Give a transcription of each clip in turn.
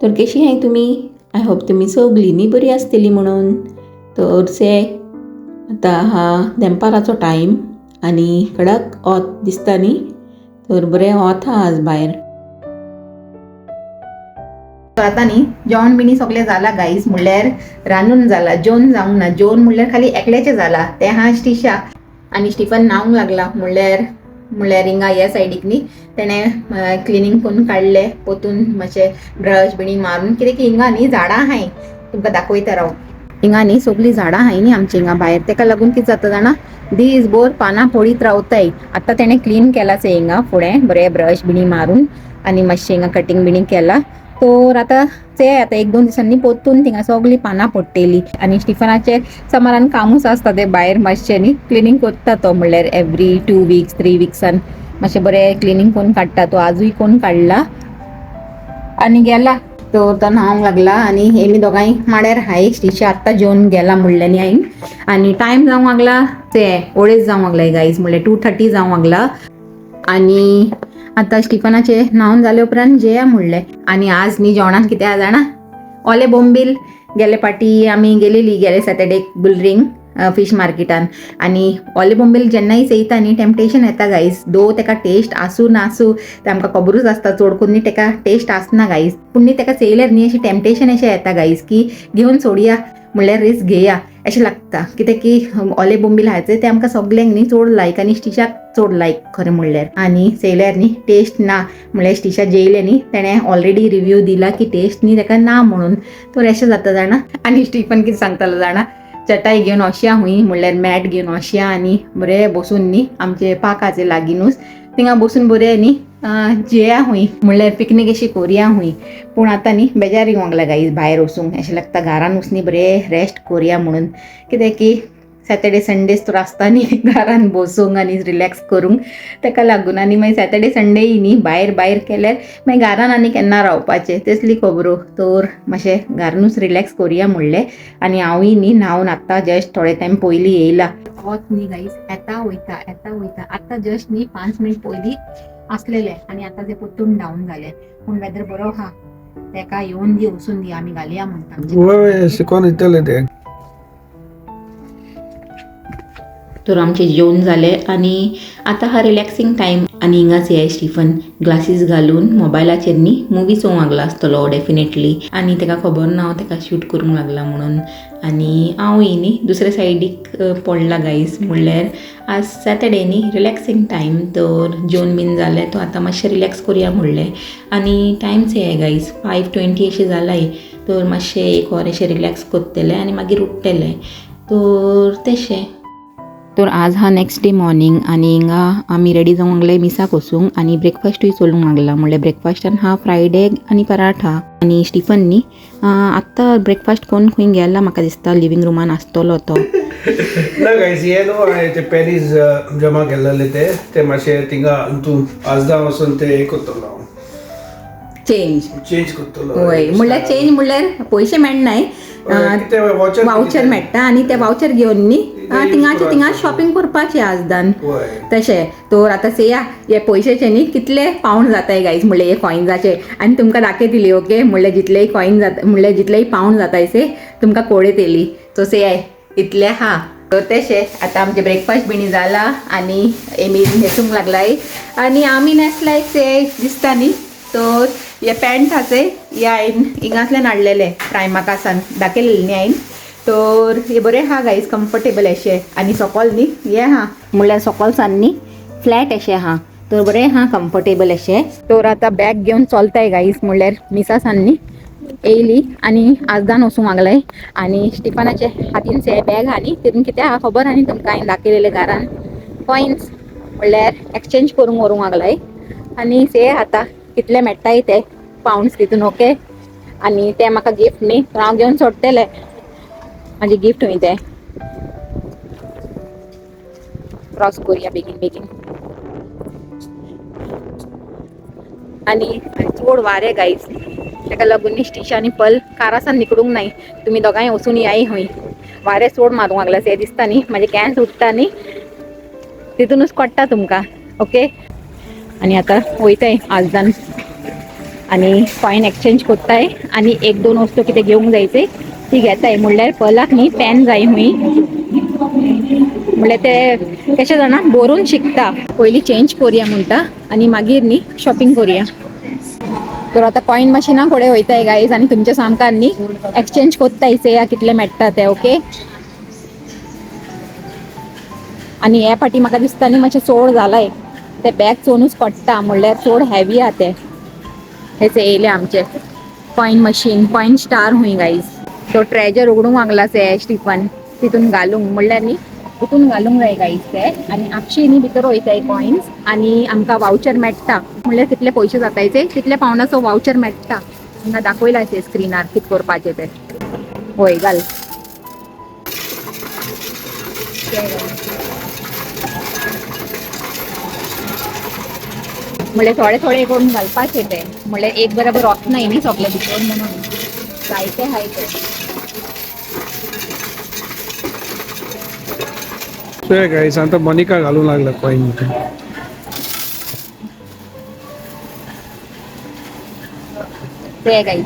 तर कशी आहे तुम्ही? आय होप तुम्ही सगळींनी बरी आसतली म्हणून. तर से आता हा दनपाराचो टायम आनी कडक वोत दिसता न्ही. तर बरें वोत हा आज भायर. आता न्ही जेवण बिणी सगळें जालां गाईज. म्हणल्यार रांदून जाला, जेवण जावंक ना. जेवण म्हणल्यार खाली एकल्याचें जाला. ते हा स्टिशा आनी स्टिफन न्हावंक लागला. म्हणल्यार हिंगा ह्या सायडीक न्ही तेणें क्लिनींग करून काडलें पोतून मातशें ब्रश बिणी मारून. कित्याक हिंगा न्ही झाडां आहाय, तुमकां दाखयता राव. हिंगा न्ही सगळीं झाडां आहाय न्ही आमच्या हिंगा भायर. तेका लागून कितें जाता जाणा, दीसभर पानां पडीत रावताय. आतां तेणें क्लीन केलां हिंगा फुडें बरें ब्रश बिणी मारून आनी मातशें हिंगा कटींग बिणी केलां. तर आता 1-2 दिसांनी पोतून थिंगा सगळीं पानां पडटलीं. आनी स्टिफनाचें समारान कामूच आसता तें भायर मातशें न्ही क्लिनींग करता तो. म्हणल्यार एवरी 2 वीक्स 3 वीक्सान मातशें बरें क्लिनींग करून काडटा तो. आजूय करून काडला आनी गेला. तो न्हावंक लागला आनी हेमी दोगांय माड्यार हाय. स्टिशा आत्तां जेवन गेला म्हणलें हांवें. आनी टायम जावंक लागला अडेज जावंक लागलाय गायज. म्हणल्यार 2:30 जावंक लागला. आनी आतां स्टिफनाचें न्हावन जाले उपरांत जेया म्हणलें. आनी आज न्ही जेवणाक कितें आहा जाणा, ओले बोंबील. गेले पाटी आमी गेलेली गेले सॅटर्डेक बुलरिंग फिश मार्केटान. आनी ओले बोंबील जेन्नाय चेयता न्ही टेम्पटेशन येता गायज. दो तेका टेस्ट आसूं नासूं तें आमकां खबरूच आसता. चड करून न्ही तेका टेस्ट आसना गायज. पूण न्ही तेका चेयल्यार न्ही अशें टेम्पटेशन अशें येता गायज की घेवन सोडया म्हणल्यार रिस्क घेया अशें लागता. कित्याक की ओले बोंबील आहायचे ते आमकां सगल्यांक न्ही चड लायक आनी स्टिशाक चड लायक खरें म्हणल्यार. आनी चेयल्यार न्ही टेस्ट ना म्हणल्यार स्टिशा जेयले न्ही तेणें ऑलरेडी रिव्यू दिला की टेस्ट न्ही तेका ना म्हणून. तर अशें जाता जाणा. आनी स्टिफन कितें सांगतालो जाणा, चटाई घेवन वचया हुंय म्हणल्यार मॅट घेवन वचया आनी बरें बसून न्ही आमचे पाकाचे लागीनूच थिंगा बसून बरें न्ही जेया हुंय म्हणल्यार पिकनीक अशी करुया हुंय. पूण आतां न्ही बेजार येवंक लागला गायज भायर वचूंक. अशें लागता घरानूच न्ही बरें रेस्ट करुया म्हणून. कित्याक की सॅटर्डे संडेज तर आसता न्ही घरान बसूंक आनी रिलॅक्स करूंक. तेका लागून आनी मागीर सॅटर्डे संडेय न्ही भायर केल्यार मागीर घरान आनी केन्ना रावपाचें तेसली खबरो. तर मातशें घरानूच रिलॅक्स करुया म्हणलें. आनी हांवूय न्ही न्हावन आत्तां जस्ट थोडे टायम पयलीं येयला. वोत न्ही गायज येता वयता. आत्तां जस्ट न्ही 5 मिनट पयलीं आसलेलें आनी आतां तें पोतून डावन जालें. पूण वेदर बरो आहा. तेका येवन दी वचून दी आमी घालया म्हणटा. शिकोवन येतले ते. तर आमचें जेवण जालें आनी आतां हा रिलॅक्सींग टायम. आनी हिंगाच हे स्टिफन ग्लासीस घालून मोबायलाचेर न्ही मुवी चोवंक लागला आसतलो डेफिनेटली. आनी तेका खबर ना हांव तेका शूट करूंक लागला म्हणून. आनी हांवूय न्ही दुसरे सायडीक पडला गायज. म्हणल्यार आज सॅटर्डे न्ही रिलॅक्सींग टायम. तर जेवण बीन जालें तो आतां मातशें रिलॅक्स करुया म्हणलें. आनी टायम्स हे गायज 5:20 अशें जालाय. तर मातशें 1 वर अशें रिलॅक्स करतलें आनी मागीर उठतलें. तर तशें. तर आज हा नेक्स्ट डे मॉर्निंग आनी हिंगा आमी रेडी जावंक लागले मिसाक वचूंक. आनी ब्रेकफास्टूय चलूंक लागला. म्हणल्यार ब्रेकफास्टान हा फ्रायड एग आनी पराठा. आनी स्टिफन न्ही आत्तां ब्रेकफास्ट करून खंय गेला म्हाका दिसता. लिव्हिंग रूमान आसतलो तो. ना गायज हे न्हू हांवें ते पॅरीस जमा केल्लेले ते मातशें थिंगा तूं आजदा वचून ते हे करतलो चेंज करतलो. होय म्हणल्यार चेंज म्हणल्यार पयशे मेळनाय. वाउचर मेळटा आनी ते वाउचर घेवन न्ही थिंगा शॉपिंग करपाचें आजदान तशें. तर आतां चेया हे पयशेचे न्ही कितले पावंड जाताय गायज म्हणल्यार हे कॉइन्साचे. आनी तुमकां दाखयतली ओके. म्हणल्यार जितलेय कॉइन जाता म्हणल्यार जितलेय पावंड जाताय से तुमकां कळयतली. सो चेयाय इतले हा. तर तशें आतां आमचें ब्रेकफास्ट बिणी जाला आनी एमी न्हेसूंक लागलाय आनी आमी न्हेसलाय ते दिसता न्ही. तर हे पॅन्ट आसा हे हांवें हिंगांतल्यान हाडलेले प्रायमाकासान दाखयलेले न्ही हांवें. तर हे बरें हा गायज कम्फर्टेबल अशें. आनी सकयल न्ही हे हा म्हणल्यार सकयलसान न्ही फ्लॅट अशें हा. तर बरें हा कम्फर्टेबल अशें. तर आतां बॅग घेवन चलताय गायज. म्हणल्यार मिसासान न्ही येयली आनी आजदान वचूंक लागलाय. आनी स्टिफनाचे हातीन से बॅग आहा न्ही तितून कितें आहा खबर आहा न्ही तुमकां हांवें दाखयलेले घरान कॉइन्स म्हणल्यार एक्सचेंज करूंक व्हरूंक लागलाय. आनी से आतां कितले मेळटाय ते पावंड्स तितून ओके. आनी ते म्हाका गिफ्ट न्ही हांव घेवन सोडटलें म्हाजें गिफ्ट हुंय तें. क्रॉस करुया बेगीन. आनी चड वारें गायज तेका लागून न्ही स्टिशा आनी पल कारासान निकळूंक नाय. तुमी दोगांय वचून याय हुंय. वारें चड मारूंक लागला से दिसता न्ही म्हाजे कॅन सुट्टा न्ही तितूनच कोडटा तुमकां ओके. आनी आतां वयताय आजदान आणि कॉइन एक्सचेंज कोत्ताय आणि एक दोन वस्तू कितें घेवंक जायचे ती घेताय म्हणल्यार पलाक न्ही पॅन जाय हुई म्हणल्यार ते कशें जाणा बरोवन शिकता पयलीं चेंज कोरया म्हणटा आणि मागीर न्ही शॉपिंग कोरया. तर आता कॉइन मशिना फुडें वयताय गाईज आणि तुमच्या सामकार न्ही एक्सचेंज कोत्ताय चेया कितले मेळटा ते. ओके आणि हे फाटी म्हाका दिसता न्ही मातशें चोड जालाय ते बॅग चोवनूच पडटा म्हणल्यार चोड हेवी आहा ते. हेच येयले आमचे कॉइन मशीन कॉइन स्टार हुई गाईज. तो ट्रेजर उगडूंक मागला से स्टीफन तितून घालूंक म्हणल्यार न्ही तितून घालूंक जाय गाईज ते आणि आपशी न्ही भितर वयताय कॉइन्स आणि आमकां वावचर मेळटा म्हणल्यार कितले पयशे जातायचे तितले पावंडाचो वावचर मेळटा. हांगा दाखयला ते स्क्रिनार कित करपाचें ते. होय घाल म्हणल्यार थोडे थोडे करून घालपाचे ते म्हणल्यार एक बरोबर वचनाय न्ही सगळे भितर म्हणून जायते हाय ते. ते गाईस आता मनिका घालूंक लागला कॉइन मध्ये. ते गाईज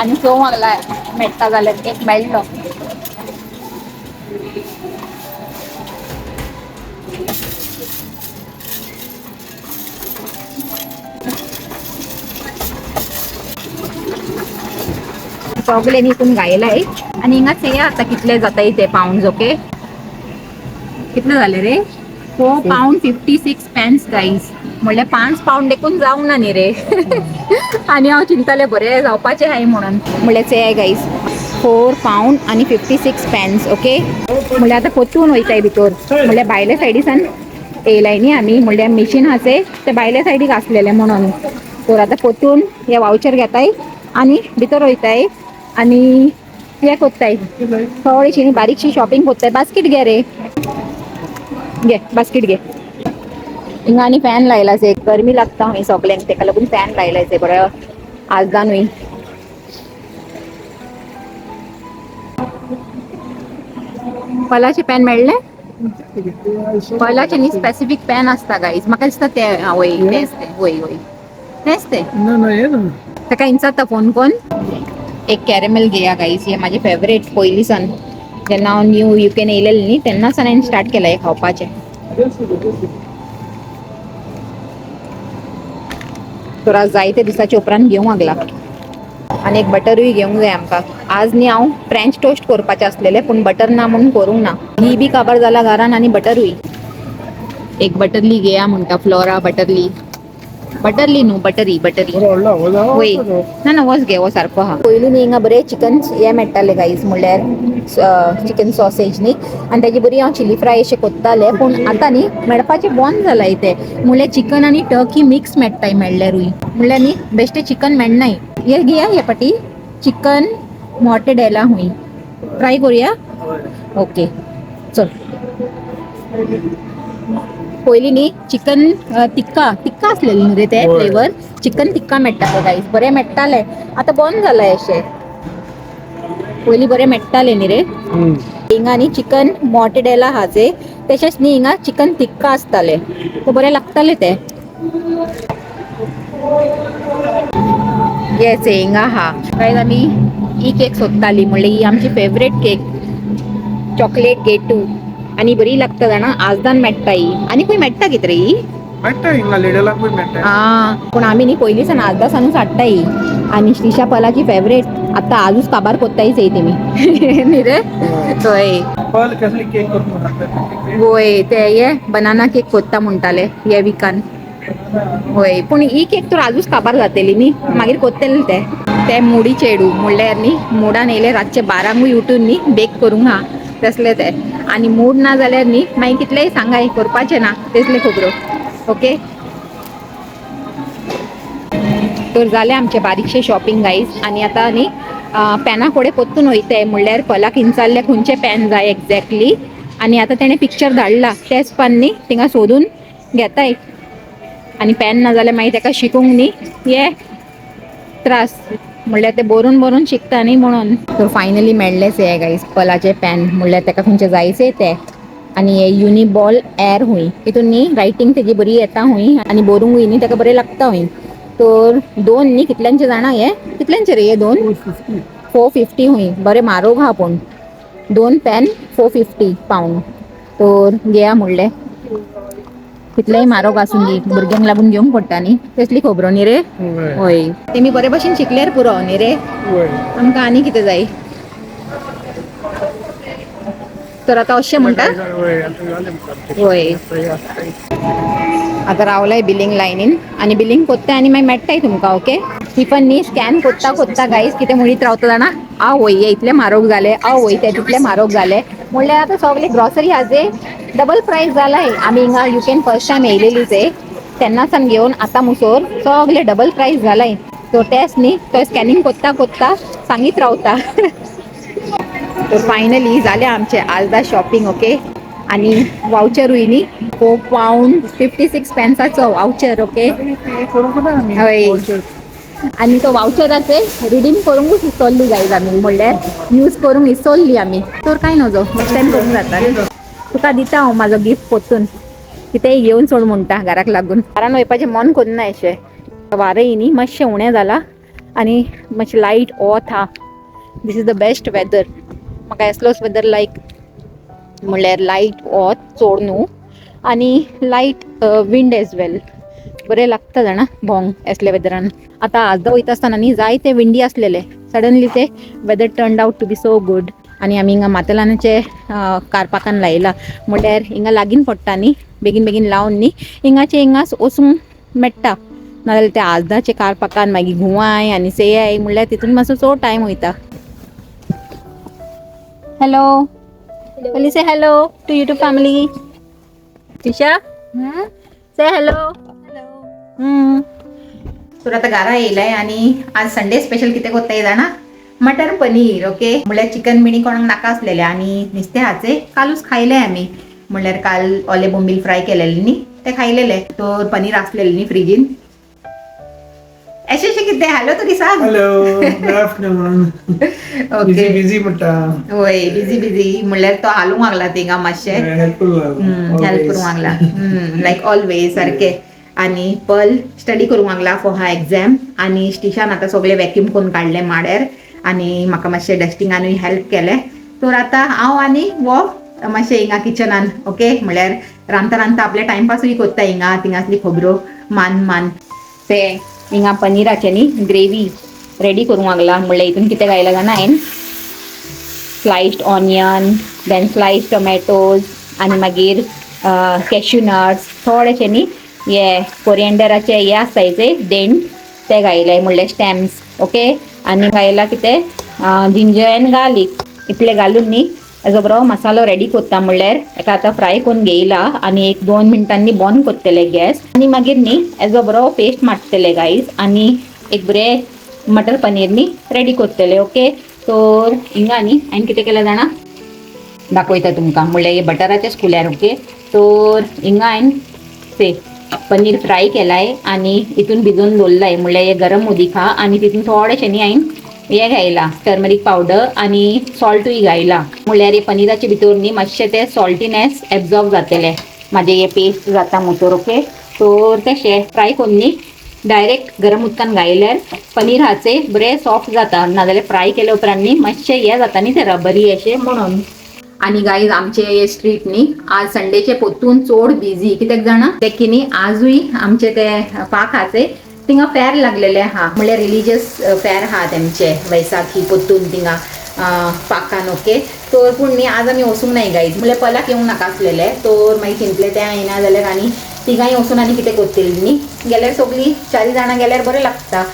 आणि सो मागला मेळटा जाल्यार एक मेळ्ळो. सगळे न्हितून गायलाय आणि हिंगा चेया आता कितले जाताय ते पाउंड्स. ओके कितले झाले रे 4 pound 56 pence गाईज म्हणल्यार 5 पाउंड देखून जावंक ना न्ही रे आणि हांव चिंतले बरे जावपाचे हाय म्हणून म्हणल्यार चेया गाईज 4 pound आणि 56 pence. ओके म्हणल्यार आता कोचून वयताय भितर म्हणल्यार भायल्या सायडीसान येयलाय न्ही आमी म्हणल्यार मशीन आसे ते भायल्या सायडीक आसलेले म्हणून. तर आता कोचून हे वावचर घेताय आणि भितर वयताय आणि हे कोत्ताय थोडीशी बारीकशी शॉपिंग कोत्ताय. बास्केट घे रे घे बास्केट घे. हिंगा आनी फॅन लायला से गरमी लागता हूंय सगळ्यांक तेका लागून फॅन लायलाय से बरो आजदान हुई. पलाचे पॅन मेळ्ळे पलाचे न्ही स्पेसिफीक पॅन आसता गाईज म्हाका दिसता ते वय तेच ते वय वय तेच ते तेका इंचाता फोन कोन. एक कॅरेमेल घेया गाईज हे माझे फेवरेट पयलींसान जेन्ना हांव न्यू युकेन येयलेलें न्ही तेन्नासान हांवें स्टार्ट केला हे खावपाचें. तर आज जायते दिसाच्या उपरांत घेवंक लागला. आणि एक बटरूय घेवंक जाय आमकां. आज न्ही हांव फ्रेंच टोस्ट करपाचें आसलेलें पूण बटर ना म्हणून करूंक ना. घी बी काबार जाला घरान आणि बटरूय. एक बटरली घेया म्हणटा फ्लोरा बटरली न्हू बटरी वय ना ना वच घे वो सारको आहा. पयलीं न्ही हिंगा बरें चिकन हे मेळटाले गाईज म्हणल्यार चिकन सॉसेज न्ही आनी तेजी बरी हांव चिली फ्राय अशें कोत्ताले पूण आतां न्ही मेळपाचें बंद जालाय ते म्हणल्यार चिकन आनी टर्की मिक्स मेळटाय मेळ्ळ्यारूय म्हणल्यार न्ही बेश्टें चिकन मेळनाय. हे घेया हे पाटी चिकन मॉर्टेडेला हुई ट्राय करुया. ओके चल पयलीं न्ही चिकन टिक्का आसलेलें न्ही रे ते फ्लेवर चिकन टिक्का मेळटाले गाईज बरें मेळटाले आतां बंद जालाय अशें. पयलीं बरें मेळटाले न्ही रे. हिंगा न्ही चिकन मॉर्टेडेला आहा जे तशेंच न्ही हिंगा चिकन टिक्का आसताले ते बरें लागताले ते. येस हिंगा आहा गाईज आमी ही केक सोदताली म्हणल्यार ही आमची फेवरेट केक चॉकलेट गेटू आणि बरी लागता जाणा आजदान मेळटा ही आनी खंय मेळटा कितें रे ही मेळटा हिंगा लिडलाकूय मेळटा. पूण आमी न्ही पयलींसान आजदासानूच हाडटा ही आणि श्रीशा पलाची फेवरेट आतां आजूच काबार कोत्ताय चंय तेमी न्ही रे. हय पल कसली केक करता वय ते हे बनाना केक कोत्ता म्हणटाले हे विकान. होय पूण ही केक तर आजूच काबार जातली न्ही मागीर कोत्तेले ते मुडी चेडू म्हणल्यार न्ही मुडान येयले रातचे 12 उठून न्ही बेक करूंक हा तसले ते आणि मूड ना जाल्यार न्ही मागीर कितलेय सांगाय करपाचें ना तसले खबरो. ओके तर जालें आमचे बारीकशे शॉपिंग गाईज आणि आतां न्ही पॅना फुडें पोत्तून वयताय म्हणल्यार पलाक इंचाल्ले खंयचे पॅन जाय एक्झॅक्टली आणि आता त्याने पिक्चर धाडला त्याच पाननी तिंगा सोदून घेताय आणि पॅन ना जाल्यार मागीर ताका शिकूंक न्ही ये त्रास म्हणल्यार ते बरोवन शिकता न्ही म्हणून. तर फायनली मेळ्ळेच हे गायज पलाचे पॅन म्हणल्यार ताका खंयचे जायचे ते. आणि हे युनिबॉल एअर हुई तितून न्ही रायटींग तेजी बरी येता हुई आणि बरोवंकूय न्ही ताका बरें लागता हुई. तर 2 न्ही कितल्यांचे जाणा हे कितल्यांचे रे हे 2 450 हुई बरें म्हारग हा पूण 2 पॅन 450 पावंड. तर घेया म्हणलें कितलेंय म्हारग आसून दी भुरग्यांक लागून घेवंक पडटा न्ही कसली खबरो न्ही रे. होय तेमी बरे भशेन शिकल्यार पुरो न्ही रे आमकां आनी कितें जाय. तर आता अशें म्हणटा होय आता रावलाय बिलिंग लायनीन आणि बिलिंग कोत्ताय आणि मागीर मेळटाय तुमकां ओके. टिफन न्ही स्कॅन कोत्ता गायज कितें म्हणीत रावता जाणा वय हे इतले म्हारग जाले वय ते तितले म्हारग जाले म्हणल्यार आता सगळी ग्रॉसरी हाजे डबल प्राइस जालाय. आमी हिंगा युकेन फर्स्ट टायम येयलेलीच आहे तेन्नासान घेवन आतां मुसोर सगळे डबल प्राइस जालाय. तो टेस्ट न्ही तो स्कॅनिंग कोत्ता सांगीत रावता. तर फायनली जाले आमचे आजदा शॉपिंग ओके. आणि वाउचरूय न्ही £4.56 वाउचर ओके. हय आणि तो वाउचराचे रिडीम करूंकूच इसोल्ली गायज आमी म्हणल्यार यूज करूंक इसोल्ली आमी. तर काय नजो नेक्स्ट टायम करूंक जाता तुका दिता हांव म्हाजो गिफ्ट पोत्तून कितेंय घेवन सोड म्हणटा घराक लागून. घरान वयपाचें मन कोन्ना अशें वारय न्ही मातशें उणें जाला आणि मातशें लायट वोत हा. This is the best weather म्हाका असलोच वेदर लायक म्हणल्यार लायट वोत चोड न्हू आणि लायट विंड एज वेल बरें लागता जाणा भोंवंक असल्या वेदरान. आतां आजदा वयता आसतना न्ही जायते विंडी आसलेले सडनली ते weather turned out to be so good. आणि आमी हिंगा माथेलानाचे कार पार्कान लायला म्हणल्यार हिंगा लागीन पडटा न्ही बेगीन लावन न्ही हिंगाचे हिंगाच वचूंक मेळटा. नाजाल्यार त्या आजदाचे कार पार्कान मागीर घुंवाय आनी सेयाय म्हणल्यार तितून मातसो चड टायम वयता. Hello Will you say hello to YouTube family? Tisha? Say hello. तर आता घरा येयलाय आणि आज संडे स्पेशल कितें कोत्ताय जाणा मटर पनीर ओके. म्हणल्यार चिकन बिणी कोणाक नाका आसलेले आणि नुस्त्याचे कालूच खायले आमी म्हणल्यार काल ओले बोंबील फ्राय केलेले न्ही ते खायलेले. तर पनीर आसलेले न्ही फ्रिजीन अशें कितें हॅलो तरी सांग. Hello good afternoon. Okay busy म्हणटा होय बिझी म्हणल्यार तो हालूंक लागला थिंगा मातशें हेल्प करूंक लागला लायक ऑलवेज सारके. आणि पल स्टडी करूंक लागला फॉर हा एग्जाम आणि स्टिशान आतां सगळे वॅक्यूम करून काडले माड्यार आणि म्हाका मातशें डस्टिंगानूय हेल्प केलें. तर आतां हांव आनी वो मातशें हिंगा किचनान ओके म्हणल्यार रांदता आपले टायमपासूय कोत्ता हिंगा थिंगासली खबरो मान ते हिंगा पनीराचे न्ही ग्रेवी रेडी करूंक लागला. म्हणल्यार हितून कितें घायला जाणा हांवें sliced onion then sliced tomatoes आणि मागीर कॅश्यू नट्स थोडेशे न्ही हे कोरिएंडराचे हे आसतायचे देंट ते घायले म्हणल्यार स्टेम्स ओके. आणि घायला कितें जिंजर एंड गार्लीक इतले घालून न्ही हेजो बरो मसालो रेडी कोत्ता म्हणल्यार एका आतां फ्राय करून घेयला आणि 1-2 मिनटांनी बंद कोत्तले गॅस आणि मागीर न्ही हेजो बरो पेस्ट मारतले गायज आणि एक बरें मटर पनीर न्ही रेडी कोत्तले ओके. तर हिंगा न्ही हांवें कितें केलें जाणा दाखयता तुमकां म्हणल्यार हे बटराचेच कुल्यार ओके. तर हिंगा हांवें ते पनीर फ्राय केलाय आणि हितून भिजून दवरलाय म्हणल्यार हे गरम उदीक हा आणि तितून थोडेशे न्ही हांवें हे घायला टर्मरीक पावडर आणि सॉल्टूय घायला म्हणल्यार हे पनीराचे भितर न्ही मातशें ते सॉल्टीनेस एब्जॉर्ब जातले म्हाजे हे पेस्ट जाता मोतर ओके. तर तशें फ्राय करून न्ही डायरेक्ट गरम उदकान घायल्यार पनीर हाचे बरें सॉफ्ट जाता नाजाल्यार फ्राय केल्या उपरांत न्ही मातशें हे जाता न्ही ते रबरी अशें म्हणून. आणि गायज आमचे हे स्ट्रीट न्ही आज संडेचे पोत्तून चड बिझी कित्याक जाणा ते की न्ही आजूय आमचे ते पाक हाचे थिंगा फेर लागलेले हा म्हणल्यार रिलिजियस फेर हा तेंचे वैसाखी पोत्तून थिंगा पाकान ओके. तर पूण न्ही आज आमी वचूंक नाय गायज म्हणल्यार पलाक येवंक नाका आसलेले. तर मागीर चिंतले ते येना जाल्यार आनी तिगांय वचून आनी कितें करतली न्ही गेल्यार सगळीं 4 जाणां गेल्यार बरें लागता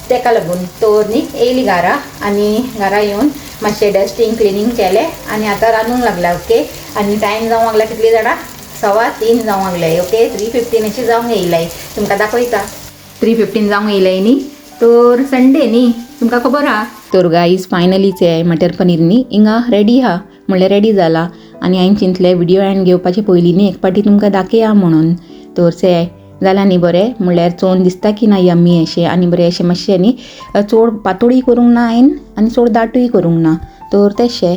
तेका लागून. तर न्ही येयली घरा आणि घरा येवन मातशें डस्टिंग क्लिनींग केलें आणि आतां रांदूंक लागला ओके. आणि टायम जावंक लागला कितली जाणां 2:15 जावंक लागले ओके. 3:15 अशें जावंक येयलाय तुमकां दाखयता 3:15 जावंक येयलाय न्ही. तर संडे न्ही तुमकां खबर हा. तर गाईज फायनलीच हे मटर पनीर न्ही हिंगा रेडी हा म्हणल्यार रेडी जाला आनी हांवें चिंतलें व्हिडिओ एंड घेवपाचे पयलीं न्ही एक पाटी तुमकां दाखया म्हणून. तर से जालां न्ही बरें, म्हणल्यार चोवन दिसता की ना यम्मी अशें आनी बरें अशें मातशें न्ही चड पातळूय करूंक ना हांवें आनी चड दाटूय करूंक ना. तर तशें